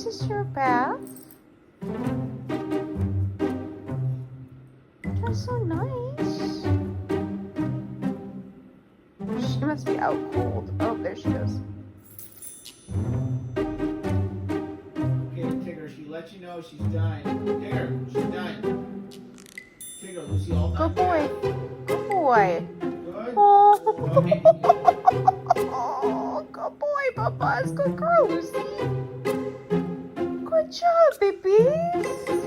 This is your bath. That's so nice. She must be out cold. Oh, there she goes. Okay, Tigger, she let you know she's done. Tigger, she's done. Tigger, Lucy, all done. Good boy. Good boy. Good. Oh, Boy. good boy, Bubba's. Good girl, Lucy. Good job, babies.